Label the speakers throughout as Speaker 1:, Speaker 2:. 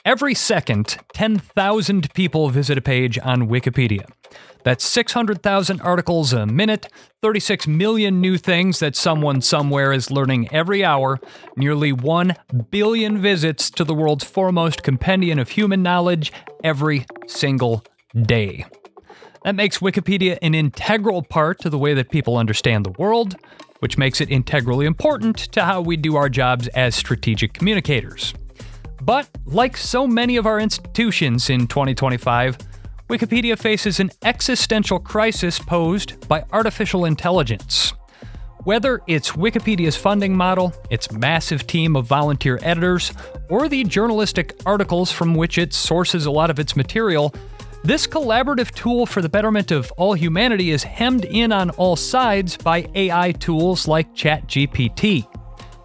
Speaker 1: Every second, 10,000 people visit a page on Wikipedia. That's 600,000 articles a minute, 36 million new things that someone somewhere is learning every hour, nearly 1 billion visits to the world's foremost compendium of human knowledge every single day. That makes Wikipedia an integral part to the way that people understand the world, which makes it integrally important to how we do our jobs as strategic communicators. But, like so many of our institutions in 2025, Wikipedia faces an existential crisis posed by artificial intelligence. Whether it's Wikipedia's funding model, its massive team of volunteer editors, or the journalistic articles from which it sources a lot of its material, this collaborative tool for the betterment of all humanity is hemmed in on all sides by AI tools like ChatGPT.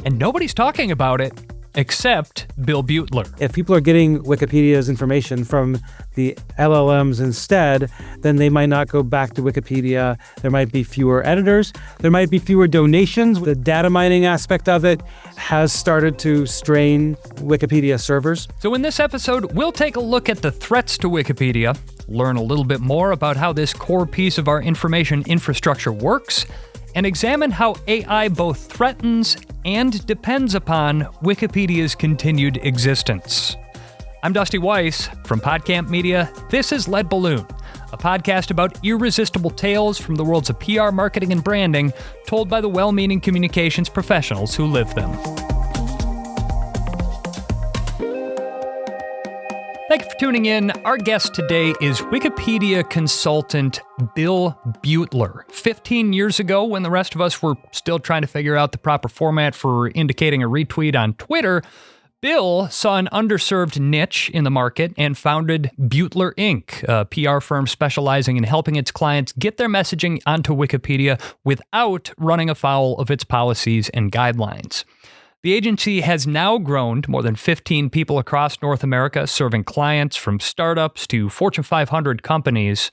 Speaker 1: And nobody's talking about it except Bill Beutler.
Speaker 2: If people are getting Wikipedia's information from the LLMs instead, then they might not go back to Wikipedia. There might be fewer editors. There might be fewer donations. The data mining aspect of it has started to strain Wikipedia servers.
Speaker 1: So in this episode, we'll take a look at the threats to Wikipedia, learn a little bit more about how this core piece of our information infrastructure works, and examine how AI both threatens and depends upon Wikipedia's continued existence. I'm Dusty Weiss from PodCamp Media. This is Lead Balloon, a podcast about irresistible tales from the worlds of PR, marketing, and branding, told by the well-meaning communications professionals who live them. Thank you for tuning in. Our guest today is Wikipedia consultant Bill Beutler. 15 years ago, when the rest of us were still trying to figure out the proper format for indicating a retweet on Twitter, Bill saw an underserved niche in the market and founded Beutler Ink, a PR firm specializing in helping its clients get their messaging onto Wikipedia without running afoul of its policies and guidelines. The agency has now grown to more than 15 people across North America, serving clients from startups to Fortune 500 companies.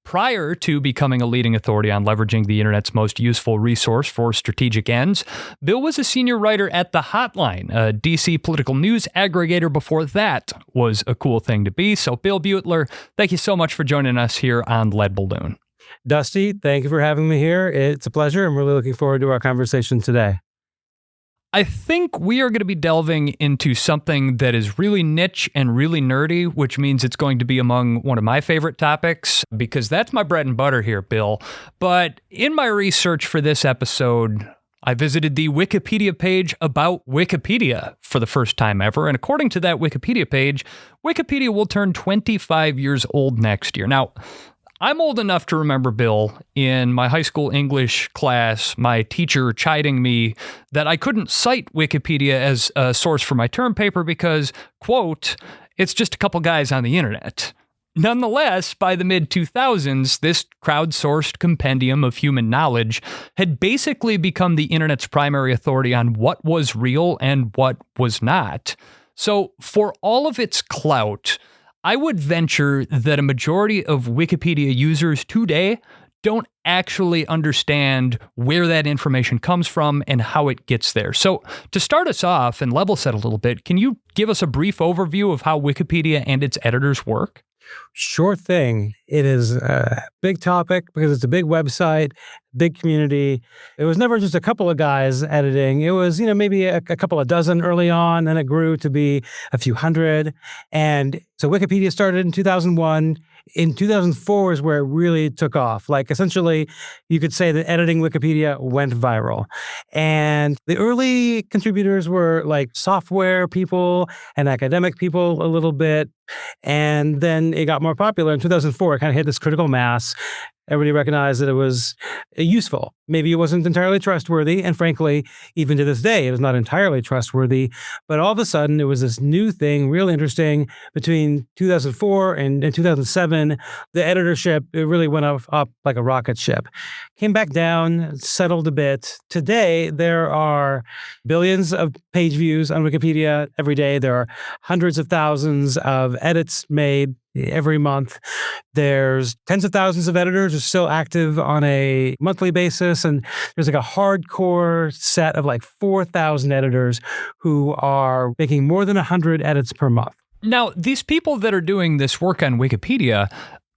Speaker 1: Prior to becoming a leading authority on leveraging the internet's most useful resource for strategic ends, Bill was a senior writer at The Hotline, a DC political news aggregator before that was a cool thing to be. So Bill Beutler, thank you so much for joining us here on Lead Balloon.
Speaker 2: Dusty, thank you for having me here. It's a pleasure. I'm really looking forward to our conversation today.
Speaker 1: I think we are going to be delving into something that is really niche and really nerdy, which means it's going to be among one of my favorite topics, because that's my bread and butter here, Bill. But in my research for this episode, I visited the Wikipedia page about Wikipedia for the first time ever. And according to that Wikipedia page, Wikipedia will turn 25 years old next year. Now, I'm old enough to remember, Bill, in my high school English class, my teacher chiding me that I couldn't cite Wikipedia as a source for my term paper because, quote, it's just a couple guys on the internet. Nonetheless, by the mid-2000s, this crowdsourced compendium of human knowledge had basically become the internet's primary authority on what was real and what was not. So for all of its clout, I would venture that a majority of Wikipedia users today don't actually understand where that information comes from and how it gets there. So to start us off and level set a little bit, can you give us a brief overview of how Wikipedia and its editors work?
Speaker 2: Sure thing. It is a big topic because it's a big website, big community. It was never just a couple of guys editing. It was, maybe a couple of dozen early on, then it grew to be a few hundred. And so Wikipedia started in 2001. In 2004 is where it really took off. Like essentially, you could say that editing Wikipedia went viral. And the early contributors were like software people and academic people a little bit. And then it got more popular. In 2004, it kind of hit this critical mass. Everybody recognized that it was useful. Maybe it wasn't entirely trustworthy. And frankly, even to this day, it was not entirely trustworthy. But all of a sudden, it was this new thing, real interesting. Between 2004 and 2007, the editorship, it really went up like a rocket ship. Came back down, settled a bit. Today, there are billions of page views on Wikipedia every day. There are hundreds of thousands of edits made every month. There's tens of thousands of editors who are still active on a monthly basis. And there's like a hardcore set of like 4,000 editors who are making more than 100 edits per month.
Speaker 1: Now, these people that are doing this work on Wikipedia,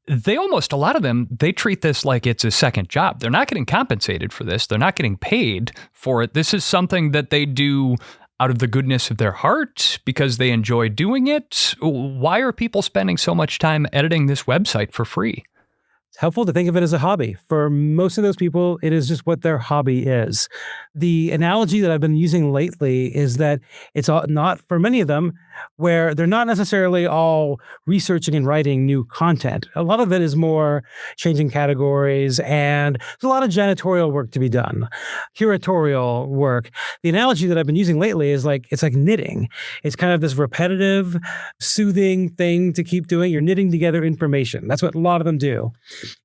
Speaker 1: a lot of them, they treat this like it's a second job. They're not getting compensated for this. They're not getting paid for it. This is something that they do out of the goodness of their heart because they enjoy doing it. Why are people spending so much time editing this website for free?
Speaker 2: It's helpful to think of it as a hobby. For most of those people, it is just what their hobby is. The analogy that I've been using lately is that it's not, for many of them, where they're not necessarily all researching and writing new content. A lot of it is more changing categories, and there's a lot of janitorial work to be done, curatorial work. The analogy that I've been using lately is it's like knitting. It's kind of this repetitive, soothing thing to keep doing. You're knitting together information. That's what a lot of them do.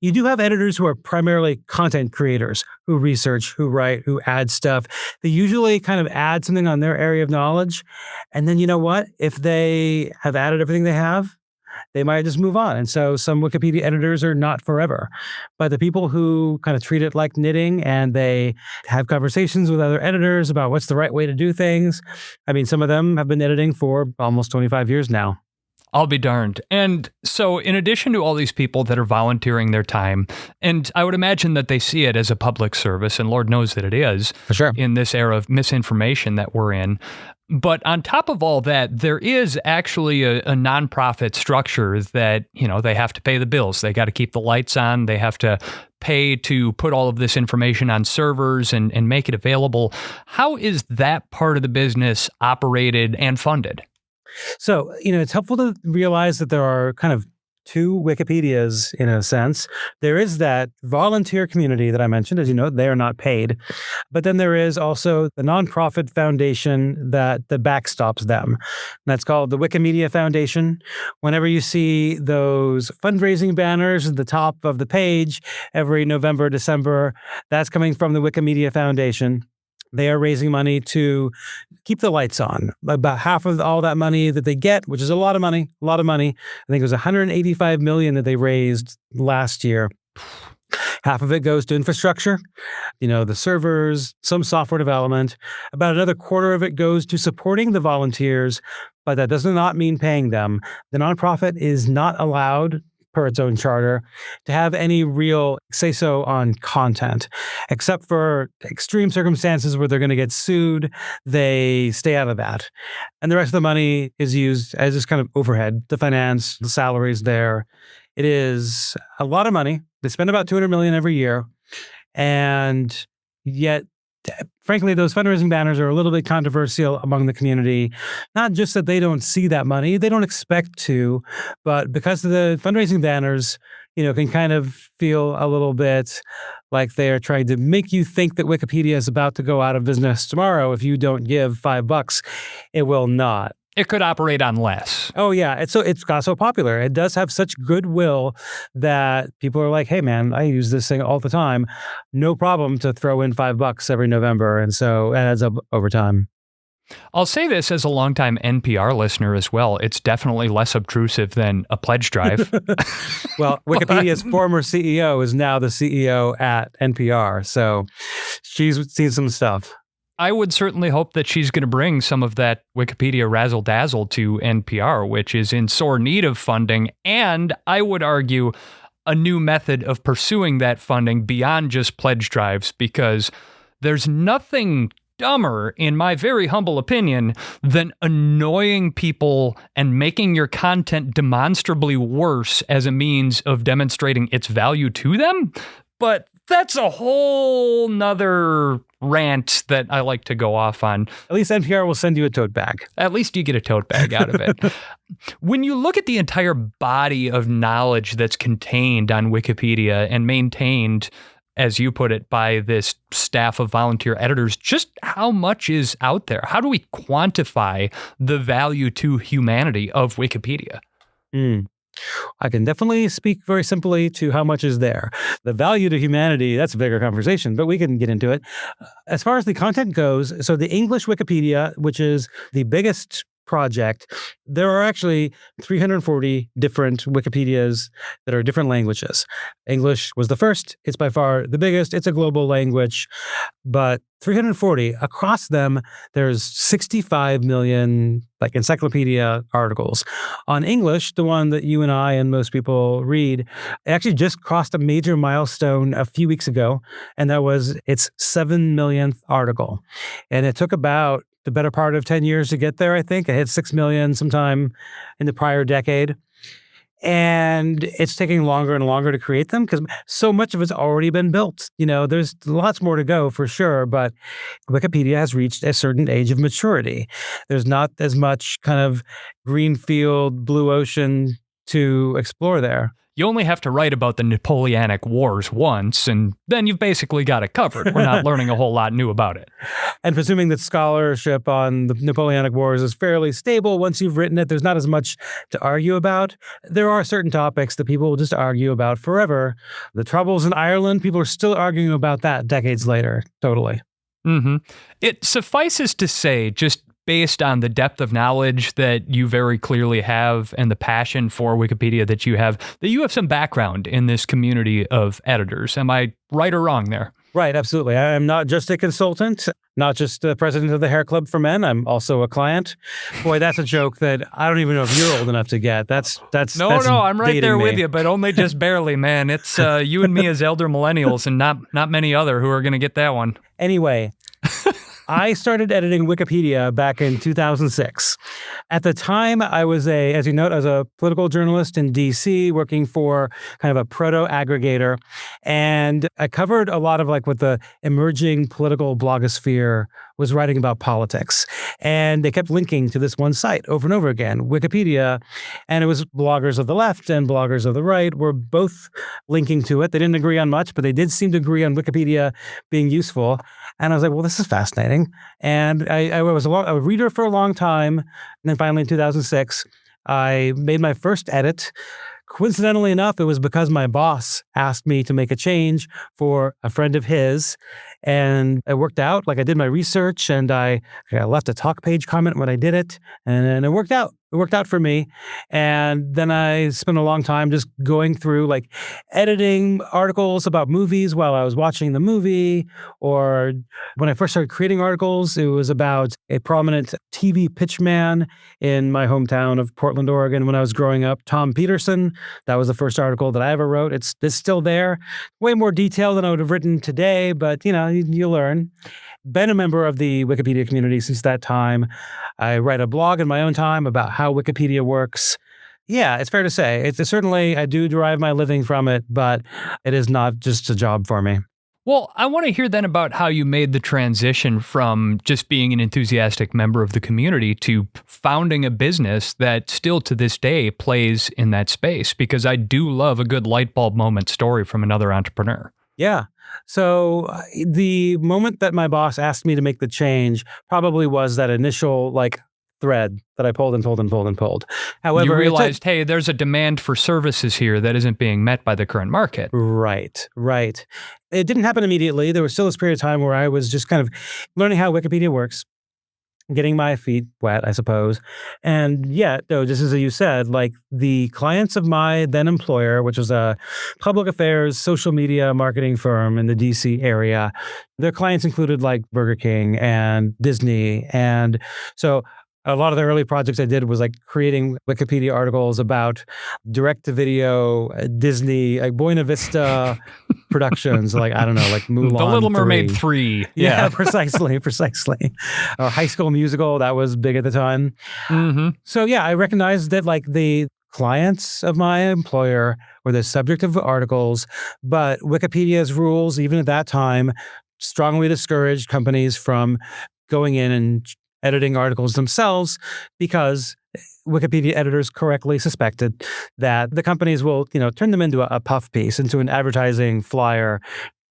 Speaker 2: You do have editors who are primarily content creators, who research, who write, who add stuff. They usually kind of add something on their area of knowledge. And then you know what? If they have added everything they have, they might just move on. And so some Wikipedia editors are not forever. But the people who kind of treat it like knitting and they have conversations with other editors about what's the right way to do things. I mean, some of them have been editing for almost 25 years now.
Speaker 1: I'll be darned. And so in addition to all these people that are volunteering their time, and I would imagine that they see it as a public service, and Lord knows that it is
Speaker 2: For sure.
Speaker 1: in this era of misinformation that we're in. But on top of all that, there is actually a nonprofit structure that, they have to pay the bills. They got to keep the lights on. They have to pay to put all of this information on servers and make it available. How is that part of the business operated and funded?
Speaker 2: So, it's helpful to realize that there are kind of two Wikipedias in a sense. There is that volunteer community that I mentioned. As you know, they are not paid. But then there is also the nonprofit foundation that backstops them. And that's called the Wikimedia Foundation. Whenever you see those fundraising banners at the top of the page every November, December, that's coming from the Wikimedia Foundation. They are raising money to keep the lights on. About half of all that money that they get, which is a lot of money. I think it was $185 million that they raised last year. Half of it goes to infrastructure, the servers, some software development. About another quarter of it goes to supporting the volunteers, but that does not mean paying them. The nonprofit is not allowed, per its own charter, to have any real say-so on content. Except for extreme circumstances where they're going to get sued, they stay out of that. And the rest of the money is used as this kind of overhead, the finance, the salaries there. It is a lot of money. They spend about $200 million every year. And yet, frankly, those fundraising banners are a little bit controversial among the community. Not just that they don't see that money, they don't expect to, but because the fundraising banners, can kind of feel a little bit like they are trying to make you think that Wikipedia is about to go out of business tomorrow. If you don't give $5, it will not.
Speaker 1: It could operate on less.
Speaker 2: Oh, yeah. It's got so popular. It does have such goodwill that people are like, hey, man, I use this thing all the time. No problem to throw in $5 every November. And so it adds up over time.
Speaker 1: I'll say this as a longtime NPR listener as well. It's definitely less obtrusive than a pledge drive.
Speaker 2: Well, Wikipedia's former CEO is now the CEO at NPR. So she's seen some stuff.
Speaker 1: I would certainly hope that she's going to bring some of that Wikipedia razzle-dazzle to NPR, which is in sore need of funding, and I would argue a new method of pursuing that funding beyond just pledge drives, because there's nothing dumber, in my very humble opinion, than annoying people and making your content demonstrably worse as a means of demonstrating its value to them. But that's a whole nother rant that I like to go off on.
Speaker 2: At least NPR will send you a tote bag.
Speaker 1: At least you get a tote bag out of it. When you look at the entire body of knowledge that's contained on Wikipedia and maintained, as you put it, by this staff of volunteer editors, just how much is out there? How do we quantify the value to humanity of Wikipedia?
Speaker 2: I can definitely speak very simply to how much is there. The value to humanity, that's a bigger conversation, but we can get into it. As far as the content goes, so the English Wikipedia, which is the biggest project, there are actually 340 different Wikipedias that are different languages. English was the first. It's by far the biggest. It's a global language, but 340 across them, there's 65 million like encyclopedia articles. On English, the one that you and I and most people read, it actually just crossed a major milestone a few weeks ago, and that was its 7 millionth article. And it took about the better part of 10 years to get there, I think. It hit 6 million sometime in the prior decade. And it's taking longer and longer to create them because so much of it's already been built. There's lots more to go for sure, but Wikipedia has reached a certain age of maturity. There's not as much kind of greenfield, blue ocean to explore there.
Speaker 1: You only have to write about the Napoleonic Wars once, and then you've basically got it covered. We're not learning a whole lot new about it.
Speaker 2: And presuming that scholarship on the Napoleonic Wars is fairly stable once you've written it, there's not as much to argue about. There are certain topics that people will just argue about forever. The Troubles in Ireland, people are still arguing about that decades later. Totally.
Speaker 1: Mm-hmm. It suffices to say, just based on the depth of knowledge that you very clearly have and the passion for Wikipedia that you have some background in this community of editors. Am I right or wrong there?
Speaker 2: Right, absolutely. I am not just a consultant, not just the president of the Hair Club for Men. I'm also a client. Boy, that's a joke that I don't even know if you're old enough to get. That's
Speaker 1: No, I'm right there with you, but only just barely, man. It's you and me as elder millennials, and not many other who are going to get that one.
Speaker 2: Anyway. I started editing Wikipedia back in 2006. At the time, I was as you note, I was a political journalist in DC working for kind of a proto-aggregator. And I covered a lot of like what the emerging political blogosphere was writing about politics. And they kept linking to this one site over and over again, Wikipedia. And it was bloggers of the left and bloggers of the right were both linking to it. They didn't agree on much, but they did seem to agree on Wikipedia being useful. And I was like, well, this is fascinating. And I was a reader for a long time. And then finally in 2006, I made my first edit. Coincidentally enough, it was because my boss asked me to make a change for a friend of his. And it worked out. Like I did my research and I left a talk page comment when I did it. And it worked out. It worked out for me. And then I spent a long time just going through like editing articles about movies while I was watching the movie. Or when I first started creating articles, it was about a prominent TV pitchman in my hometown of Portland, Oregon when I was growing up, Tom Peterson. That was the first article that I ever wrote. It's still there. Way more detail than I would have written today, but you learn. Been a member of the Wikipedia community since that time. I write a blog in my own time about how Wikipedia works. Yeah, it's fair to say. It's certainly, I do derive my living from it, but it is not just a job for me.
Speaker 1: Well, I want to hear then about how you made the transition from just being an enthusiastic member of the community to founding a business that still to this day plays in that space, because I do love a good light bulb moment story from another entrepreneur.
Speaker 2: Yeah. So the moment that my boss asked me to make the change probably was that initial thread that I pulled and pulled and pulled and pulled. However,
Speaker 1: you realized, hey, there's a demand for services here that isn't being met by the current market.
Speaker 2: Right. It didn't happen immediately. There was still this period of time where I was just kind of learning how Wikipedia works, getting my feet wet, I suppose. And yet, though, just as you said, like the clients of my then employer, which was a public affairs social media marketing firm in the DC area, their clients included like Burger King and Disney. And so a lot of the early projects I did was like creating Wikipedia articles about direct-to-video Disney, like Buena Vista productions, like, I don't know, like Mulan
Speaker 1: The Little
Speaker 2: 3.
Speaker 1: Mermaid 3.
Speaker 2: Yeah, precisely. High School Musical, that was big at the time.
Speaker 1: Mm-hmm.
Speaker 2: So yeah, I recognized that like the clients of my employer were the subject of articles, but Wikipedia's rules, even at that time, strongly discouraged companies from going in and editing articles themselves, because Wikipedia editors correctly suspected that the companies will, turn them into a puff piece, into an advertising flyer,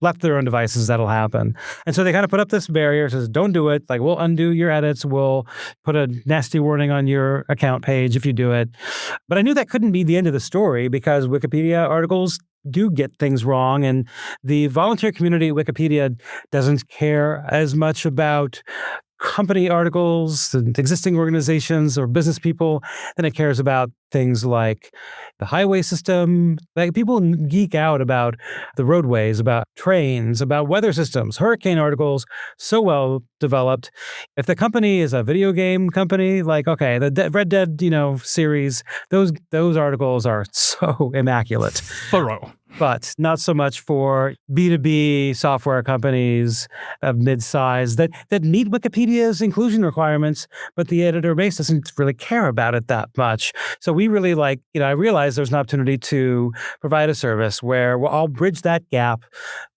Speaker 2: left to their own devices, that'll happen. And so they kind of put up this barrier, says, don't do it. Like, we'll undo your edits. We'll put a nasty warning on your account page if you do it. But I knew that couldn't be the end of the story, because Wikipedia articles do get things wrong. And the volunteer community at Wikipedia doesn't care as much about company articles and existing organizations or business people. Then it cares about things like the highway system. Like people geek out about the roadways, about trains, about weather systems, hurricane articles, so well developed. If the company is a video game company, like, okay, the Red Dead, series, those articles are so immaculate.
Speaker 1: Thorough.
Speaker 2: But not so much for B2B software companies of mid-size that meet Wikipedia's inclusion requirements, but the editor base doesn't really care about it that much. So we really I realize there's an opportunity to provide a service where I'll bridge that gap.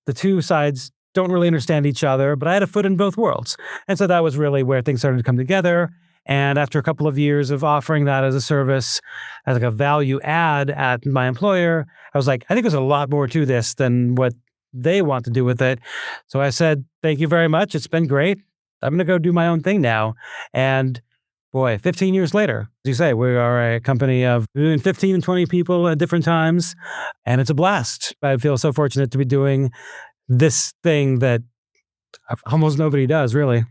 Speaker 2: The two sides don't really understand each other, but I had a foot in both worlds. And so that was really where things started to come together. And after a couple of years of offering that as a service, as like a value add at my employer, I was like, I think there's a lot more to this than what they want to do with it. So I said, thank you very much. It's been great. I'm going to go do my own thing now. And boy, 15 years later, as you say, we are a company of between 15 and 20 people at different times. And it's a blast. I feel so fortunate to be doing this thing that almost nobody does, really.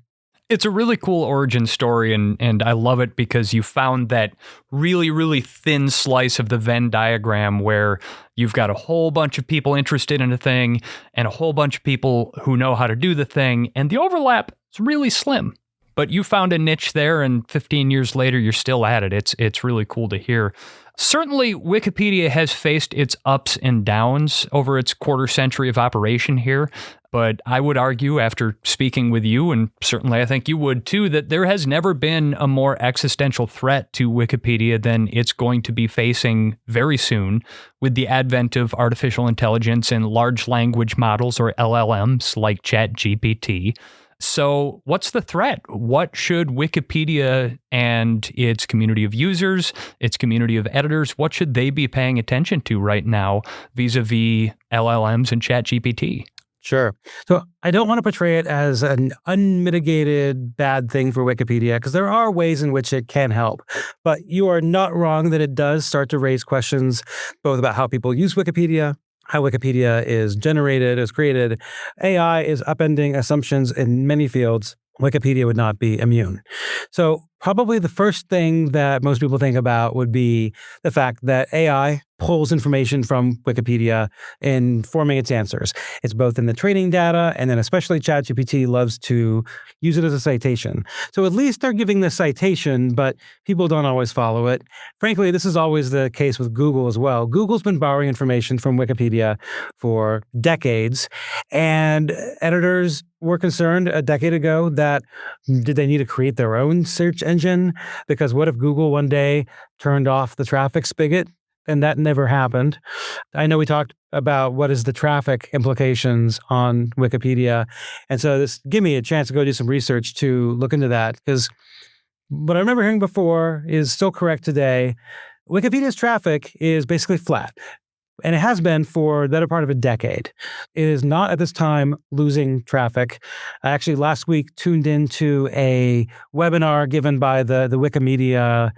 Speaker 1: It's a really cool origin story, and I love it because you found that really, really thin slice of the Venn diagram where you've got a whole bunch of people interested in a thing and a whole bunch of people who know how to do the thing, and the overlap is really slim. But you found a niche there, and 15 years later, you're still at it. It's really cool to hear. Certainly, Wikipedia has faced its ups and downs over its quarter century of operation here. But I would argue, after speaking with you, and certainly I think you would too, that there has never been a more existential threat to Wikipedia than it's going to be facing very soon with the advent of artificial intelligence and large language models, or LLMs, like ChatGPT. So what's the threat? What should Wikipedia and its community of users, its community of editors, what should they be paying attention to right now vis-a-vis LLMs and ChatGPT?
Speaker 2: Sure. So I don't want to portray it as an unmitigated bad thing for Wikipedia, because there are ways in which it can help. But you are not wrong that it does start to raise questions both about how people use Wikipedia, how Wikipedia is generated, is created. AI is upending assumptions in many fields. Wikipedia would not be immune. So probably the first thing that most people think about would be the fact that AI pulls information from Wikipedia in forming its answers. It's both in the training data, and then especially ChatGPT loves to use it as a citation. So at least they're giving the citation, but people don't always follow it. Frankly, this is always the case with Google as well. Google's been borrowing information from Wikipedia for decades, and editors were concerned a decade ago that did they need to create their own search engine? Because what if Google one day turned off the traffic spigot? And that never happened. I know we talked about what is the traffic implications on Wikipedia. And so this gave me a chance to go do some research to look into that, because what I remember hearing before is still correct today. Wikipedia's traffic is basically flat. And it has been for the better part of a decade. It is not at this time losing traffic. I actually last week tuned into a webinar given by the Wikimedia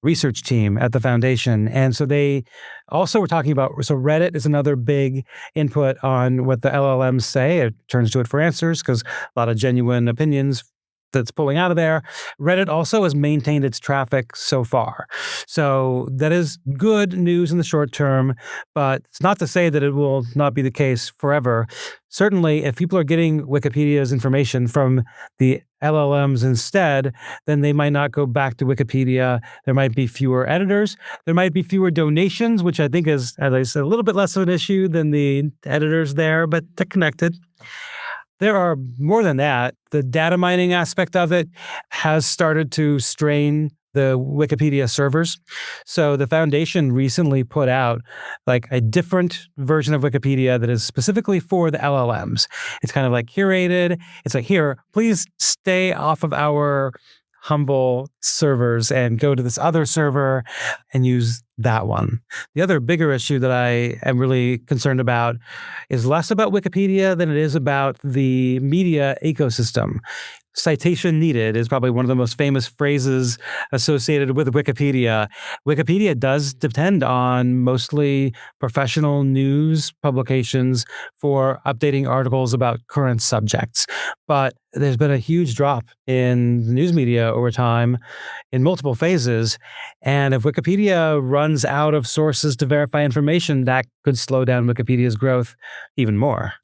Speaker 2: research team at the foundation. And so they also were talking about, so Reddit is another big input on what the LLMs say. It turns to it for answers because a lot of genuine opinions that's pulling out of there. Reddit also has maintained its traffic so far. So that is good news in the short term, but it's not to say that it will not be the case forever. Certainly, if people are getting Wikipedia's information from the LLMs instead, then they might not go back to Wikipedia. There might be fewer editors. There might be fewer donations, which I think is, as I said, a little bit less of an issue than the editors there, but they're connected. There are more than that. The data mining aspect of it has started to strain the Wikipedia servers. So the foundation recently put out like a different version of Wikipedia that is specifically for the LLMs. It's kind of like curated. It's like, here, please stay off of our humble servers and go to this other server and use that one. The other bigger issue that I am really concerned about is less about Wikipedia than it is about the media ecosystem. citation needed is probably one of the most famous phrases associated with Wikipedia. Wikipedia does depend on mostly professional news publications for updating articles about current subjects. But there's been a huge drop in news media over time in multiple phases. And if Wikipedia runs out of sources to verify information, that could slow down Wikipedia's growth even more.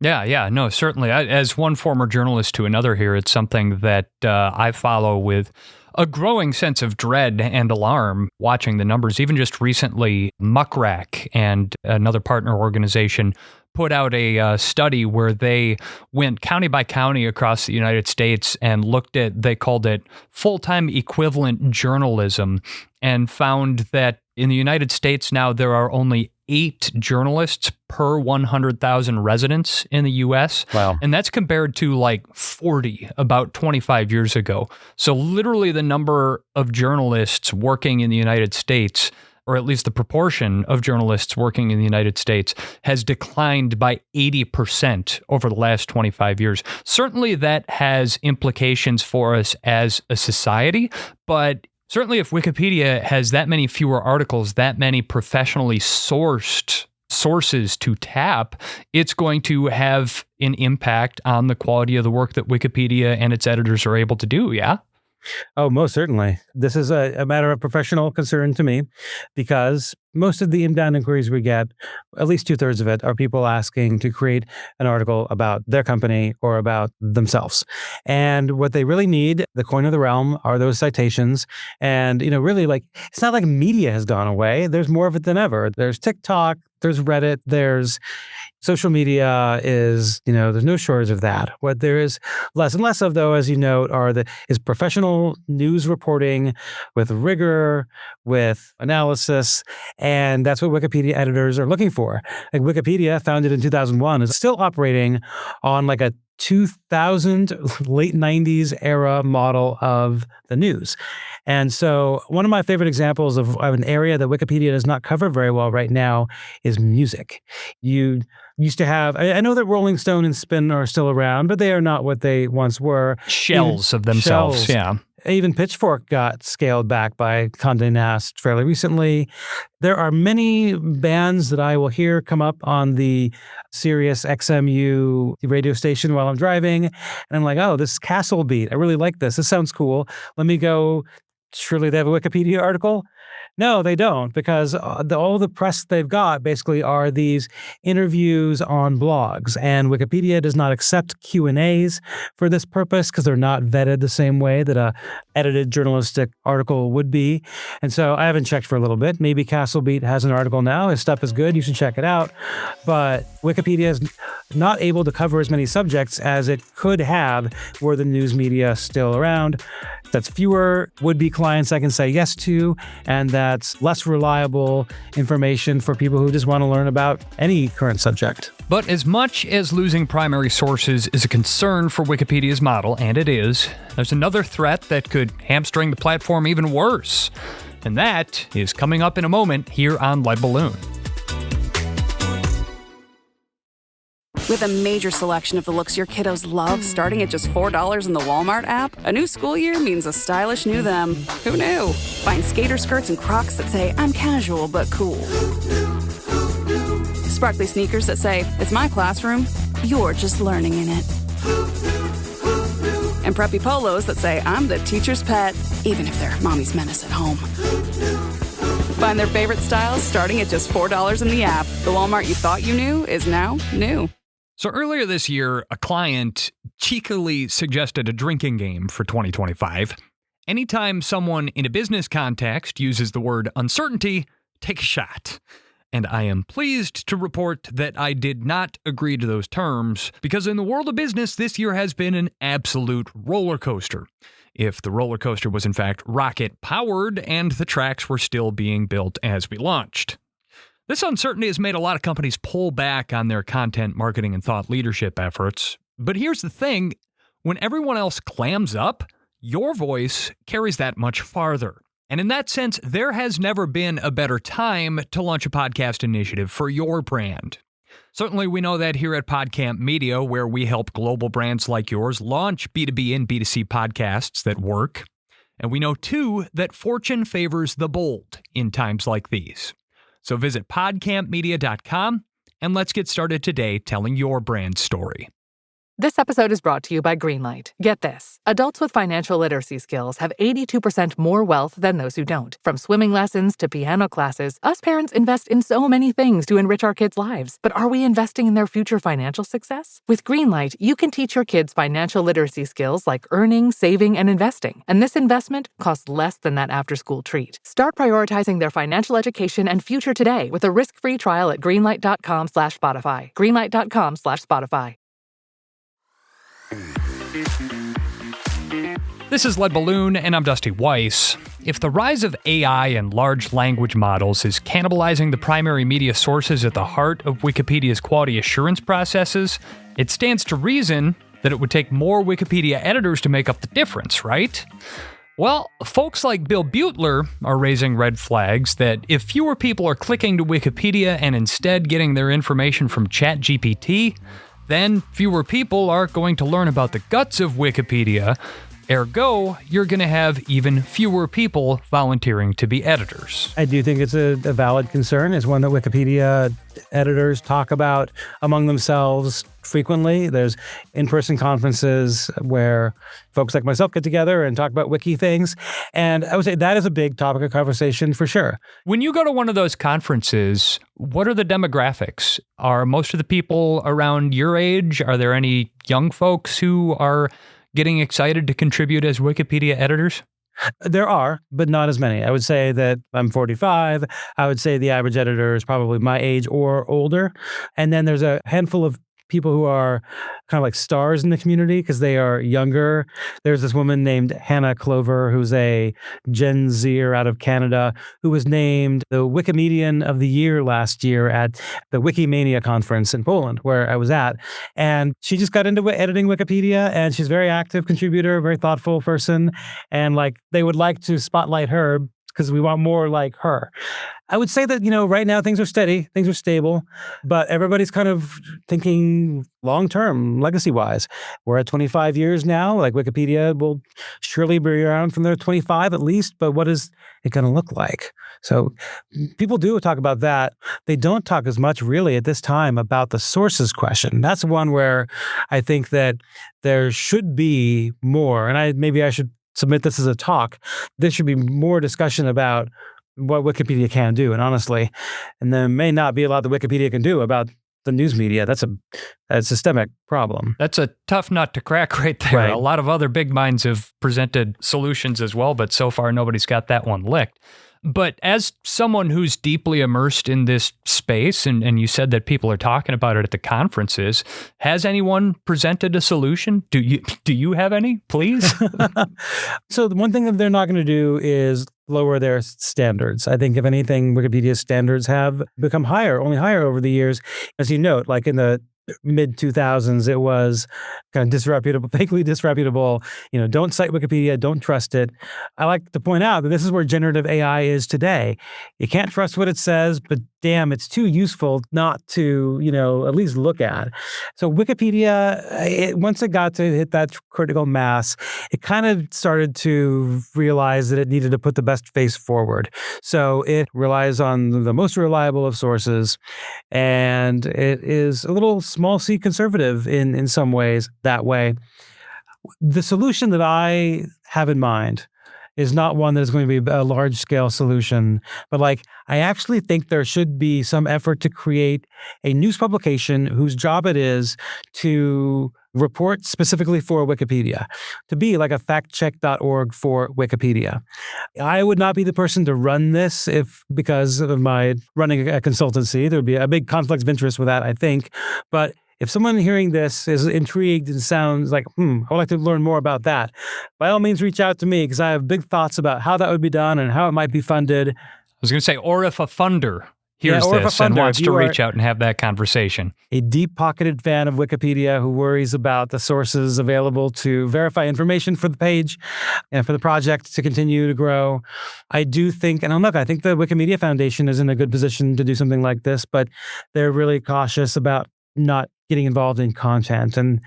Speaker 1: Yeah, no, certainly. As one former journalist to another here, it's something that I follow with a growing sense of dread and alarm watching the numbers. Even just recently, Muckrack and another partner organization put out a study where they went county by county across the United States and looked at, they called it full-time equivalent journalism, and found that in the United States now there are only 8 journalists per 100,000 residents in the U.S.
Speaker 2: Wow.
Speaker 1: And that's compared to like 40 about 25 years ago. So literally the number of journalists working in the United States, or at least the proportion of journalists working in the United States, has declined by 80% over the last 25 years. Certainly that has implications for us as a society, but certainly if Wikipedia has that many fewer articles, that many professionally sourced sources to tap, it's going to have an impact on the quality of the work that Wikipedia and its editors are able to do, yeah?
Speaker 2: Oh, most certainly. This is a matter of professional concern to me because most of the inbound inquiries we get, at least 2/3 of it, are people asking to create an article about their company or about themselves. And what they really need, the coin of the realm, are those citations. And, really, like, it's not like media has gone away. There's more of it than ever. There's TikTok, there's Reddit, there's social media is, there's no shortage of that. What there is less and less of, though, as you note, is professional news reporting with rigor, with analysis, and that's what Wikipedia editors are looking for. Like Wikipedia, founded in 2001, is still operating on like a 2000 late 90s era model of the news. And so one of my favorite examples of an area that Wikipedia does not cover very well right now is music. You used to have, I know that Rolling Stone and Spin are still around, but they are not what they once were.
Speaker 1: Shells of themselves, yeah.
Speaker 2: Even Pitchfork got scaled back by Condé Nast fairly recently. There are many bands that I will hear come up on the Sirius XMU radio station while I'm driving. And I'm like, oh, this Castle Beat. I really like this. This sounds cool. Let me go. Surely they have a Wikipedia article? No, they don't, because all the press they've got basically are these interviews on blogs, and Wikipedia does not accept Q&As for this purpose because they're not vetted the same way that a edited journalistic article would be. And so I haven't checked for a little bit. Maybe Castle Beat has an article now. His stuff is good. You should check it out. But Wikipedia is not able to cover as many subjects as it could have were the news media still around. That's fewer would-be clients I can say yes to, and that's less reliable information for people who just want to learn about any current subject.
Speaker 1: But as much as losing primary sources is a concern for Wikipedia's model, and it is, there's another threat that could hamstring the platform even worse. And that is coming up in a moment here on Light Balloon.
Speaker 3: With a major selection of the looks your kiddos love, starting at just $4 in the Walmart app, a new school year means a stylish new them. Who knew? Find skater skirts and Crocs that say, I'm casual but cool. Sparkly sneakers that say, it's my classroom, you're just learning in it. And preppy polos that say, I'm the teacher's pet, even if they're mommy's menace at home. Find their favorite styles starting at just $4 in the app. The Walmart you thought you knew is now new.
Speaker 1: So earlier this year, a client cheekily suggested a drinking game for 2025. Anytime someone in a business context uses the word uncertainty, take a shot. And I am pleased to report that I did not agree to those terms, because in the world of business, this year has been an absolute roller coaster. If the roller coaster was in fact rocket-powered and the tracks were still being built as we launched. This uncertainty has made a lot of companies pull back on their content marketing and thought leadership efforts. But here's the thing, when everyone else clams up, your voice carries that much farther. And in that sense, there has never been a better time to launch a podcast initiative for your brand. Certainly, we know that here at PodCamp Media, where we help global brands like yours launch B2B and B2C podcasts that work. And we know, too, that fortune favors the bold in times like these. So visit podcampmedia.com and let's get started today telling your brand story.
Speaker 4: This episode is brought to you by Greenlight. Get this. Adults with financial literacy skills have 82% more wealth than those who don't. From swimming lessons to piano classes, us parents invest in so many things to enrich our kids' lives. But are we investing in their future financial success? With Greenlight, you can teach your kids financial literacy skills like earning, saving, and investing. And this investment costs less than that after-school treat. Start prioritizing their financial education and future today with a risk-free trial at greenlight.com/Spotify. Greenlight.com/Spotify.
Speaker 1: This is Lead Balloon, and I'm Dusty Weiss. If the rise of AI and large language models is cannibalizing the primary media sources at the heart of Wikipedia's quality assurance processes, it stands to reason that it would take more Wikipedia editors to make up the difference, right? Well, folks like Bill Beutler are raising red flags that if fewer people are clicking to Wikipedia and instead getting their information from ChatGPT, then fewer people are going to learn about the guts of Wikipedia. Ergo, you're going to have even fewer people volunteering to be editors.
Speaker 2: I do think it's a valid concern. It's one that Wikipedia editors talk about among themselves frequently. There's in-person conferences where folks like myself get together and talk about wiki things. And I would say that is a big topic of conversation for sure.
Speaker 1: When you go to one of those conferences, what are the demographics? Are most of the people around your age? Are there any young folks who are getting excited to contribute as Wikipedia editors?
Speaker 2: There are, but not as many. I would say that I'm 45. I would say the average editor is probably my age or older. And then there's a handful of people who are kind of like stars in the community because they are younger. There's this woman named Hannah Clover, who's a Gen Zer out of Canada, who was named the Wikimedian of the Year last year at the Wikimania conference in Poland, where I was at. And she just got into editing Wikipedia, and she's a very active contributor, very thoughtful person. And like they would like to spotlight her because we want more like her. I would say that, right now things are steady, things are stable, but everybody's kind of thinking long-term, legacy-wise. We're at 25 years now. Like Wikipedia will surely be around from there 25 at least, but what is it going to look like? So people do talk about that. They don't talk as much really at this time about the sources question. That's one where I think that there should be more, and maybe I should submit this as a talk. There should be more discussion about what Wikipedia can do. And honestly, and there may not be a lot that Wikipedia can do about the news media. That's a systemic problem.
Speaker 1: That's a tough nut to crack right there.
Speaker 2: Right.
Speaker 1: A lot of other big minds have presented solutions as well, but so far nobody's got that one licked. But as someone who's deeply immersed in this space, and you said that people are talking about it at the conferences, has anyone presented a solution? Do you have any, please?
Speaker 2: So the one thing that they're not going to do is lower their standards. I think if anything, Wikipedia's standards have become only higher over the years. As you note, like in the mid-2000s, it was kind of disreputable, vaguely disreputable. Don't cite Wikipedia, don't trust it. I like to point out that this is where generative AI is today. You can't trust what it says, but damn, it's too useful not to, at least look at. So Wikipedia, once it got to hit that critical mass, it kind of started to realize that it needed to put the best face forward. So it relies on the most reliable of sources, and it is a little small c conservative in some ways that way. The solution that I have in mind is not one that is going to be a large-scale solution, but I actually think there should be some effort to create a news publication whose job it is to report specifically for Wikipedia, to be like a factcheck.org for Wikipedia. I would not be the person to run this because of my running a consultancy. There would be a big conflict of interest with that, I think. But if someone hearing this is intrigued and sounds like, I would like to learn more about that, by all means, reach out to me because I have big thoughts about how that would be done and how it might be funded.
Speaker 1: I was going to say, or if a funder hears
Speaker 2: or if a
Speaker 1: this and
Speaker 2: funder,
Speaker 1: wants
Speaker 2: if
Speaker 1: to
Speaker 2: you are
Speaker 1: reach out and have that conversation.
Speaker 2: a deep-pocketed fan of Wikipedia who worries about the sources available to verify information for the page and for the project to continue to grow. I do think, and look, I think the Wikimedia Foundation is in a good position to do something like this, but they're really cautious about not getting involved in content. And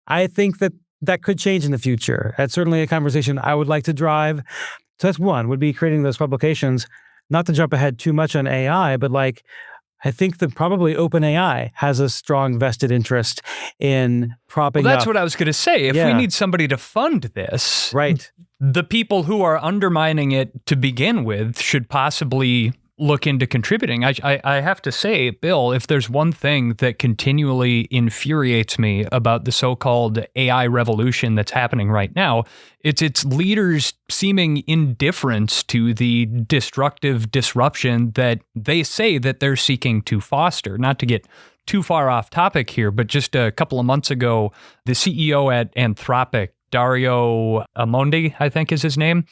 Speaker 2: I think that could change in the future. That's certainly a conversation I would like to drive. So that's one, would be creating those publications, not to jump ahead too much on AI, but like, I think that probably OpenAI has a strong vested interest in propping
Speaker 1: Well, that's
Speaker 2: up.
Speaker 1: what I was going to say. If we need somebody to fund this,
Speaker 2: Right.
Speaker 1: the people who are undermining it to begin with should possibly look into contributing. I have to say, Bill, if there's one thing that continually infuriates me about the so-called AI revolution that's happening right now, it's its leaders' seeming indifference to the destructive disruption that they say that they're seeking to foster. Not to get too far off topic here, but just a couple of months ago, the CEO at Anthropic, Dario Amondi, I think is his name,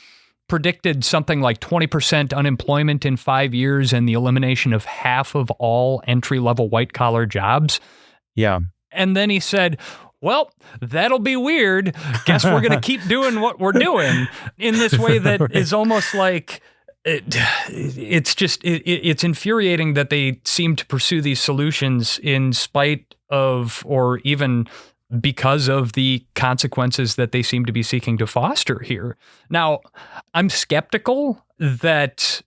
Speaker 1: predicted something like 20% unemployment in 5 years and the elimination of half of all entry-level white-collar jobs.
Speaker 2: Yeah.
Speaker 1: And then he said, well, that'll be weird. Guess we're going to keep doing what we're doing in this way that
Speaker 2: Right.
Speaker 1: is almost like it's infuriating that they seem to pursue these solutions in spite of or even because of the consequences that they seem to be seeking to foster here. Now, I'm skeptical that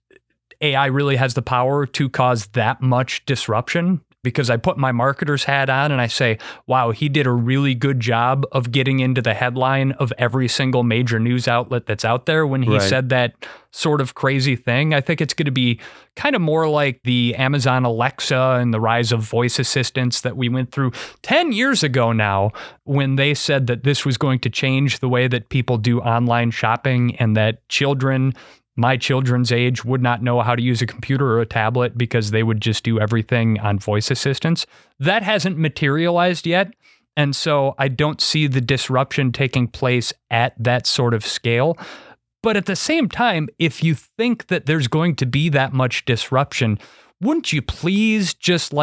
Speaker 1: AI really has the power to cause that much disruption, because I put my marketer's hat on and I say, wow, he did a really good job of getting into the headline of every single major news outlet that's out there when he said that sort of crazy thing. I think it's going to be kind of more like the Amazon Alexa and the rise of voice assistants that we went through 10 years ago now, when they said that this was going to change the way that people do online shopping and that children, my children's age, would not know how to use a computer or a tablet because they would just do everything on voice assistants. That hasn't materialized yet. And so I don't see the disruption taking place at that sort of scale. But at the same time, if you think that there's going to be that much disruption, wouldn't you please just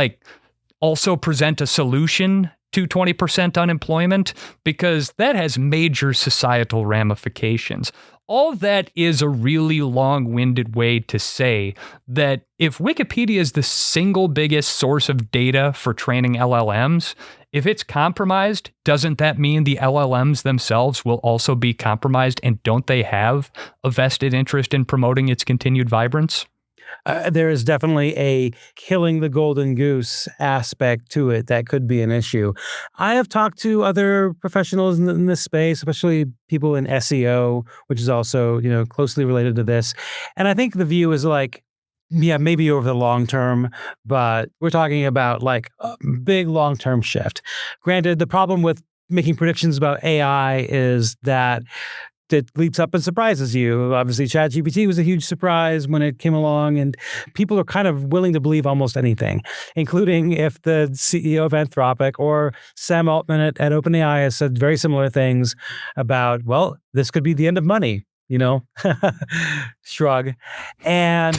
Speaker 1: also present a solution to 20% unemployment? Because that has major societal ramifications. All that is a really long-winded way to say that if Wikipedia is the single biggest source of data for training LLMs, if it's compromised, doesn't that mean the LLMs themselves will also be compromised? And don't they have a vested interest in promoting its continued vibrance?
Speaker 2: There is definitely a killing the golden goose aspect to it that could be an issue. I have talked to other professionals in this space, especially people in SEO, which is also, closely related to this. And I think the view is maybe over the long term, but we're talking about a big long-term shift. Granted, the problem with making predictions about AI is that it leaps up and surprises you. Obviously, ChatGPT was a huge surprise when it came along, and people are kind of willing to believe almost anything, including if the CEO of Anthropic or Sam Altman at OpenAI has said very similar things about, well, this could be the end of money, shrug, and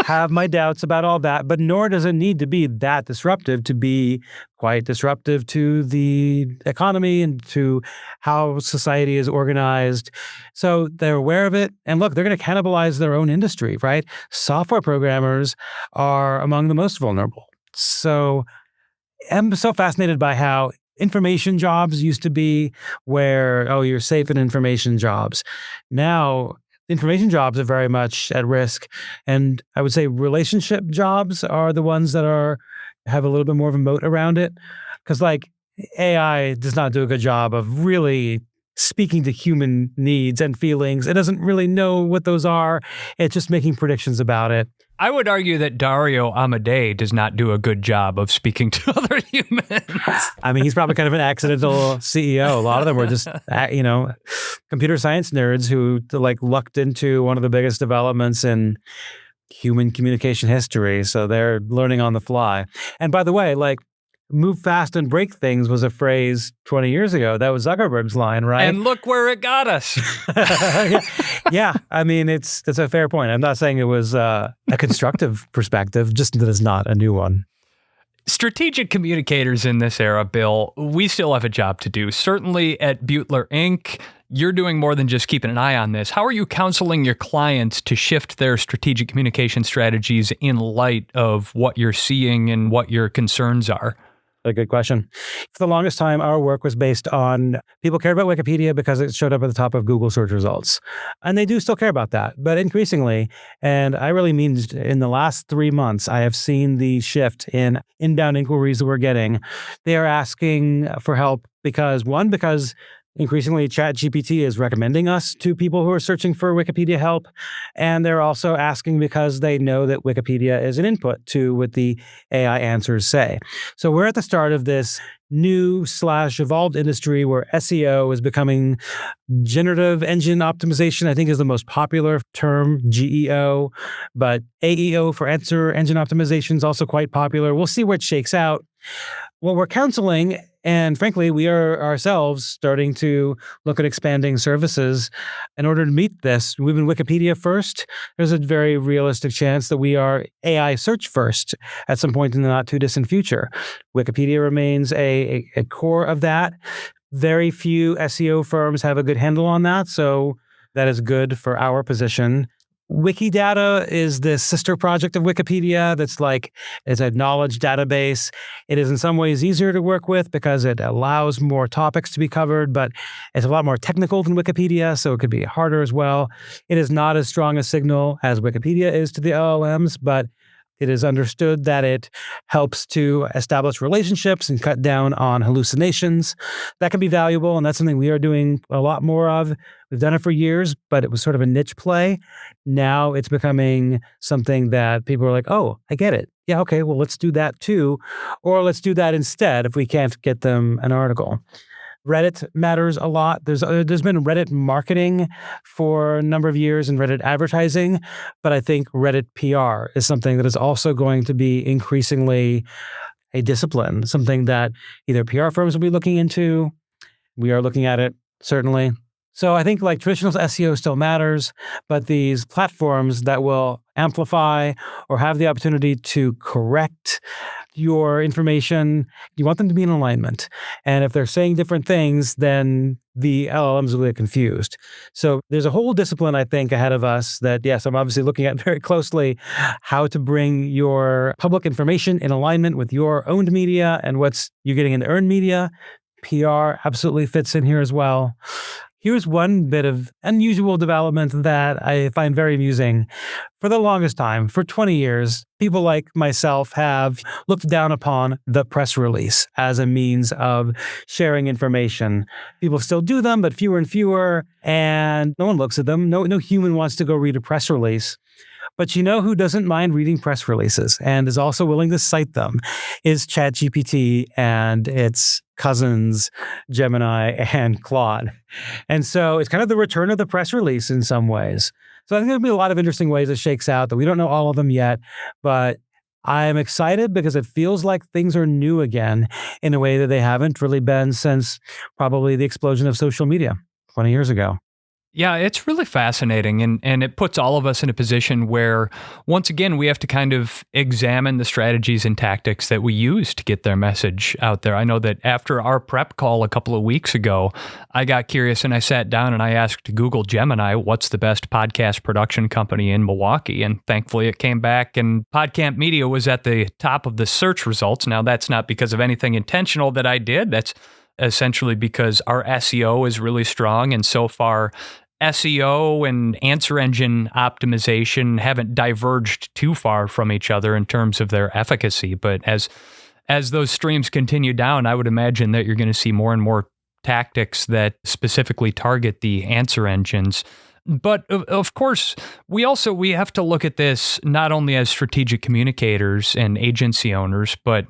Speaker 2: have my doubts about all that, but nor does it need to be that disruptive to be quite disruptive to the economy and to how society is organized. So they're aware of it. And look, they're going to cannibalize their own industry, right? Software programmers are among the most vulnerable. So I'm so fascinated by how information jobs used to be where, you're safe in information jobs. Now, information jobs are very much at risk. And I would say relationship jobs are the ones that have a little bit more of a moat around it. Because AI does not do a good job of really speaking to human needs and feelings. It doesn't really know what those are. It's just making predictions about it.
Speaker 1: I would argue that Dario Amadei does not do a good job of speaking to other humans.
Speaker 2: I mean, he's probably kind of an accidental CEO. A lot of them were just, computer science nerds who lucked into one of the biggest developments in human communication history. So they're learning on the fly. And by the way, move fast and break things was a phrase 20 years ago. That was Zuckerberg's line, right?
Speaker 1: And look where it got us.
Speaker 2: Yeah, I mean, it's a fair point. I'm not saying it was a constructive perspective, just that it's not a new one.
Speaker 1: Strategic communicators in this era, Bill, we still have a job to do. Certainly at Beutler Ink, you're doing more than just keeping an eye on this. How are you counseling your clients to shift their strategic communication strategies in light of what you're seeing and what your concerns are?
Speaker 2: A good question. For the longest time, our work was based on people cared about Wikipedia because it showed up at the top of Google search results. And they do still care about that. But increasingly, and I really mean in the last 3 months, I have seen the shift in inbound inquiries that we're getting. They are asking for help because increasingly ChatGPT is recommending us to people who are searching for Wikipedia help. And they're also asking because they know that Wikipedia is an input to what the AI answers say. So we're at the start of this new/evolved industry where SEO is becoming generative engine optimization, I think is the most popular term, GEO, but AEO for answer engine optimization is also quite popular. We'll see where it shakes out. What we're counseling, and frankly, we are ourselves starting to look at expanding services in order to meet this. We've been Wikipedia first. There's a very realistic chance that we are AI search first at some point in the not too distant future. Wikipedia remains a core of that. Very few SEO firms have a good handle on that, so that is good for our position. Wikidata is this sister project of Wikipedia that's like, it's a knowledge database. It is in some ways easier to work with because it allows more topics to be covered, but it's a lot more technical than Wikipedia, so it could be harder as well. It is not as strong a signal as Wikipedia is to the LLMs, but it is understood that it helps to establish relationships and cut down on hallucinations. That can be valuable, and that's something we are doing a lot more of. We've done it for years, but it was sort of a niche play. Now it's becoming something that people are like, oh, I get it. Yeah, okay, well, let's do that too. Or let's do that instead if we can't get them an article. Reddit matters a lot. There's been Reddit marketing for a number of years and Reddit advertising, but I think Reddit PR is something that is also going to be increasingly a discipline, something that either PR firms will be looking into. We are looking at it, certainly. So I think like traditional SEO still matters, but these platforms that will amplify or have the opportunity to correct your information, you want them to be in alignment. And if they're saying different things, then the LLMs will get confused. So there's a whole discipline, I think, ahead of us that, yes, I'm obviously looking at very closely how to bring your public information in alignment with your owned media and what's you're getting in the earned media. PR absolutely fits in here as well. Here's one bit of unusual development that I find very amusing. For the longest time, for 20 years, people like myself have looked down upon the press release as a means of sharing information. People still do them, but fewer and fewer, and no one looks at them. No human wants to go read a press release. But you know who doesn't mind reading press releases and is also willing to cite them is ChatGPT and its cousins, Gemini and Claude. And so it's kind of the return of the press release in some ways. So I think there'll be a lot of interesting ways it shakes out that we don't know all of them yet, but I'm excited because it feels like things are new again in a way that they haven't really been since probably the explosion of social media 20 years ago.
Speaker 1: Yeah, it's really fascinating, and it puts all of us in a position where, once again, we have to kind of examine the strategies and tactics that we use to get their message out there. I know that after our prep call a couple of weeks ago, I got curious and I sat down and I asked Google Gemini, what's the best podcast production company in Milwaukee? And thankfully it came back and Podcamp Media was at the top of the search results. Now, that's not because of anything intentional that I did. That's essentially because our SEO is really strong, and so far SEO and answer engine optimization haven't diverged too far from each other in terms of their efficacy. But as those streams continue down, I would imagine that you're going to see more and more tactics that specifically target the answer engines. But of course, we have to look at this not only as strategic communicators and agency owners, but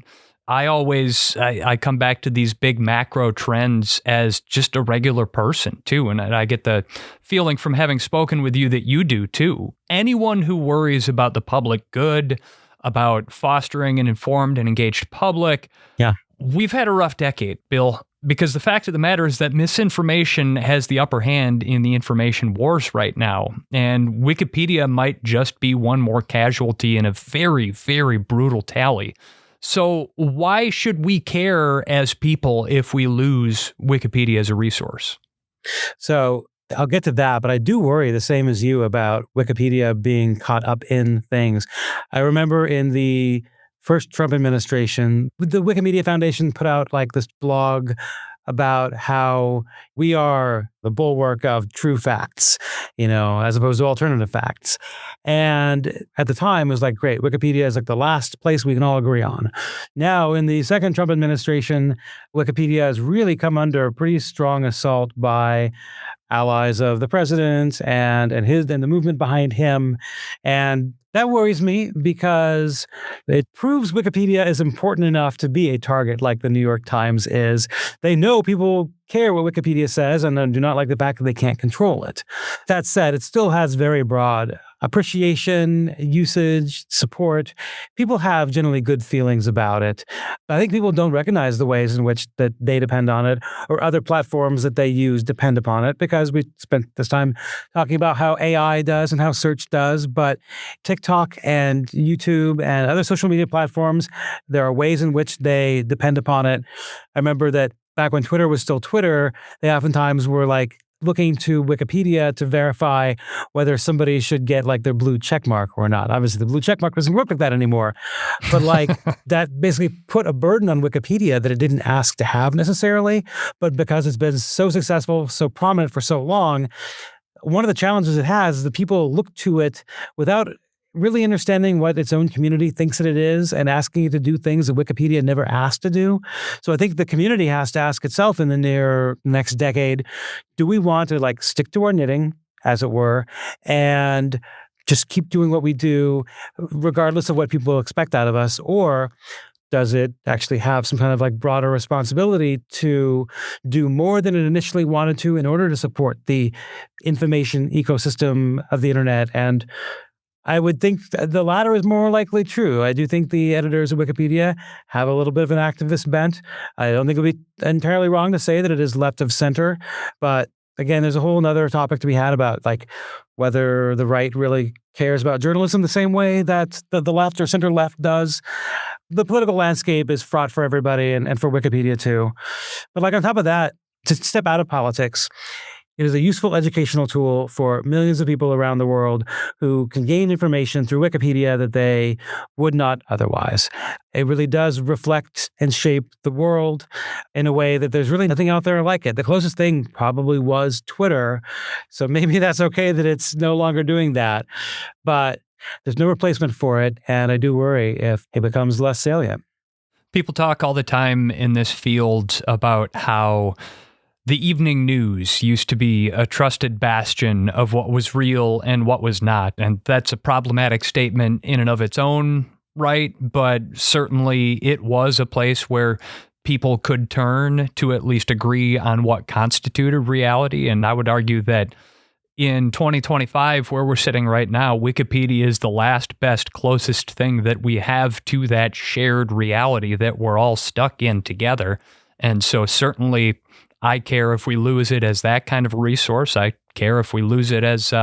Speaker 1: I come back to these big macro trends as just a regular person too. And I get the feeling from having spoken with you that you do too. Anyone who worries about the public good, about fostering an informed and engaged public.
Speaker 2: Yeah.
Speaker 1: We've had a rough decade, Bill. because the fact of the matter is that misinformation has the upper hand in the information wars right now. And Wikipedia might just be one more casualty in a very, very brutal tally. So why should we care as people if we lose Wikipedia as a resource?
Speaker 2: So I'll get to that, but I do worry the same as you about Wikipedia being caught up in things. I remember in the first Trump administration, the Wikimedia Foundation put out like this blog about how we are the bulwark of true facts, as opposed to alternative facts. And at the time, it was like, great, Wikipedia is like the last place we can all agree on. Now, in the second Trump administration, Wikipedia has really come under pretty strong assault by allies of the president and the movement behind him. And that worries me because it proves Wikipedia is important enough to be a target like the New York Times is. They know people care what Wikipedia says and do not like the fact that they can't control it. That said, it still has very broad appreciation, usage, support. People have generally good feelings about it. I think people don't recognize the ways in which that they depend on it or other platforms that they use depend upon it, because we spent this time talking about how AI does and how search does, but TikTok and YouTube and other social media platforms, there are ways in which they depend upon it. I remember that back when Twitter was still Twitter, they oftentimes were like looking to Wikipedia to verify whether somebody should get like their blue check mark or not. Obviously, the blue check mark doesn't work like that anymore. But like that basically put a burden on Wikipedia that it didn't ask to have necessarily. But because it's been so successful, so prominent for so long, one of the challenges it has is that people look to it without really understanding what its own community thinks that it is and asking it to do things that Wikipedia never asked to do. So I think the community has to ask itself in the near next decade, do we want to like stick to our knitting, as it were, and just keep doing what we do regardless of what people expect out of us? Or does it actually have some kind of like broader responsibility to do more than it initially wanted to in order to support the information ecosystem of the internet? And I would think the latter is more likely true. I do think the editors of Wikipedia have a little bit of an activist bent. I don't think it would be entirely wrong to say that it is left of center. But again, there's a whole other topic to be had about like whether the right really cares about journalism the same way that the left or center left does. The political landscape is fraught for everybody and for Wikipedia too. But like on top of that, to step out of politics, it is a useful educational tool for millions of people around the world who can gain information through Wikipedia that they would not otherwise. It really does reflect and shape the world in a way that there's really nothing out there like it. The closest thing probably was Twitter. So maybe that's okay that it's no longer doing that. But there's no replacement for it. And I do worry if it becomes less salient.
Speaker 1: People talk all the time in this field about how the evening news used to be a trusted bastion of what was real and what was not. And that's a problematic statement in and of its own right, but certainly it was a place where people could turn to at least agree on what constituted reality. And I would argue that in 2025, where we're sitting right now, Wikipedia is the last best, closest thing that we have to that shared reality that we're all stuck in together. And so certainly I care if we lose it as that kind of a resource. I care if we lose it as,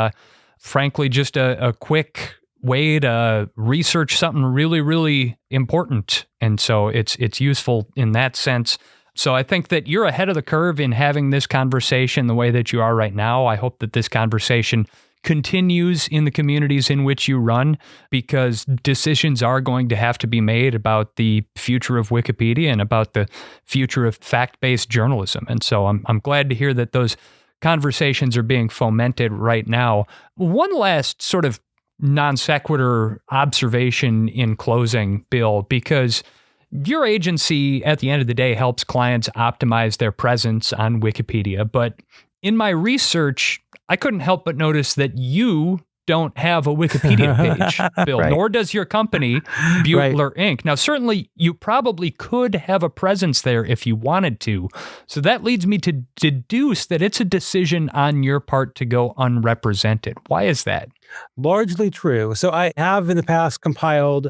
Speaker 1: frankly, just a quick way to research something really, really important. And so it's useful in that sense. So I think that you're ahead of the curve in having this conversation the way that you are right now. I hope that this conversation continues in the communities in which you run, because decisions are going to have to be made about the future of Wikipedia and about the future of fact-based journalism. And so I'm glad to hear that those conversations are being fomented right now. One last sort of non sequitur observation in closing, Bill, because your agency at the end of the day helps clients optimize their presence on Wikipedia. But in my research, I couldn't help but notice that you don't have a Wikipedia page, Bill,
Speaker 2: right.
Speaker 1: Nor does your company, Beutler Ink. Now, certainly you probably could have a presence there if you wanted to. So that leads me to deduce that it's a decision on your part to go unrepresented. Why is that?
Speaker 2: Largely true. So I have in the past compiled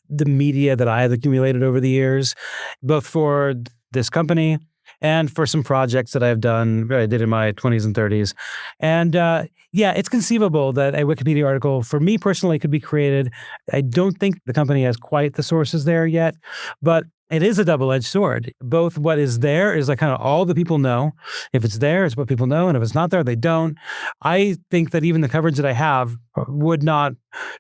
Speaker 2: the media that I have accumulated over the years, both for this company and for some projects that I've done, I did in my 20s and 30s. And yeah, it's conceivable that a Wikipedia article, for me personally, could be created. I don't think the company has quite the sources there yet, but it is a double-edged sword. Both what is there is like kind of all the people know. If it's there, it's what people know. And if it's not there, they don't. I think that even the coverage that I have would not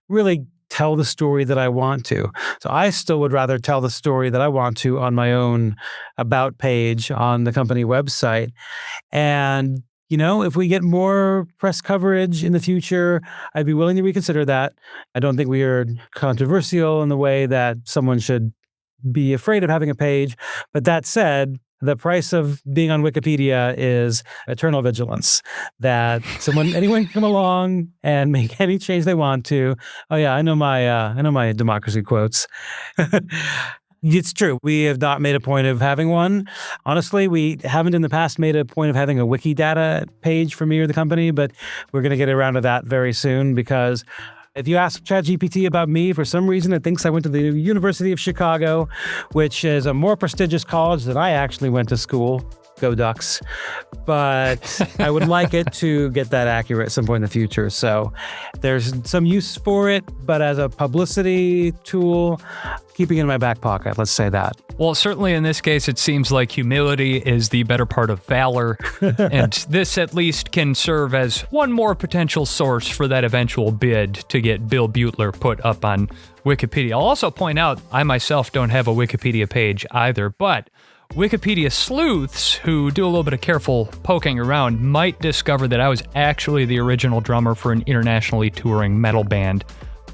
Speaker 2: really tell the story that I want to. So I still would rather tell the story that I want to on my own about page on the company website. And, if we get more press coverage in the future, I'd be willing to reconsider that. I don't think we are controversial in the way that someone should be afraid of having a page. But that said, the price of being on Wikipedia is eternal vigilance, that anyone can come along and make any change they want to. Oh yeah, I know my democracy quotes. It's true. We have not made a point of having one. Honestly, we haven't in the past made a point of having a Wikidata page for me or the company, but we're going to get around to that very soon, because if you ask ChatGPT about me, for some reason it thinks I went to the University of Chicago, which is a more prestigious college than I actually went to school. Go Ducks. But I would like it to get that accurate at some point in the future. So there's some use for it, but as a publicity tool, keeping it in my back pocket, let's say that.
Speaker 1: Well, certainly in this case, it seems like humility is the better part of valor. And this at least can serve as one more potential source for that eventual bid to get Bill Beutler put up on Wikipedia. I'll also point out, I myself don't have a Wikipedia page either, but Wikipedia sleuths who do a little bit of careful poking around might discover that I was actually the original drummer for an internationally touring metal band.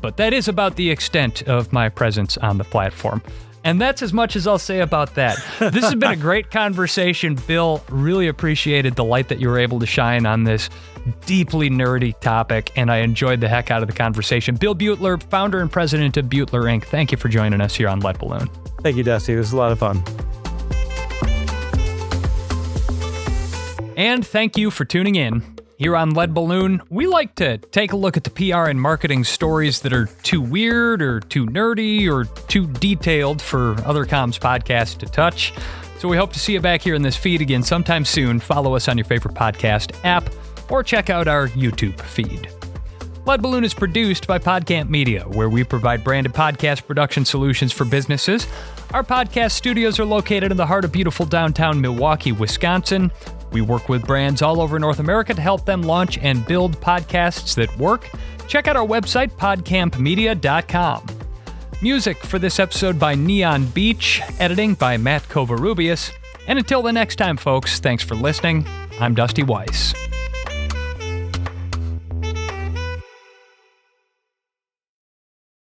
Speaker 1: But that is about the extent of my presence on the platform. And that's as much as I'll say about that. This has been a great conversation, Bill. Really appreciated the light that you were able to shine on this deeply nerdy topic, and I enjoyed the heck out of the conversation. Bill Beutler, founder and president of Beutler Ink. Thank you for joining us here on Lead Balloon.
Speaker 2: Thank you, Dusty. This was a lot of fun.
Speaker 1: And thank you for tuning in. Here on Lead Balloon, we like to take a look at the PR and marketing stories that are too weird or too nerdy or too detailed for other comms podcasts to touch. So we hope to see you back here in this feed again sometime soon. Follow us on your favorite podcast app or check out our YouTube feed. Lead Balloon is produced by PodCamp Media, where we provide branded podcast production solutions for businesses. Our podcast studios are located in the heart of beautiful downtown Milwaukee, Wisconsin. We work with brands all over North America to help them launch and build podcasts that work. Check out our website, podcampmedia.com. Music for this episode by Neon Beach, editing by Matt Covarrubias. And until the next time, folks, thanks for listening. I'm Dusty Weiss.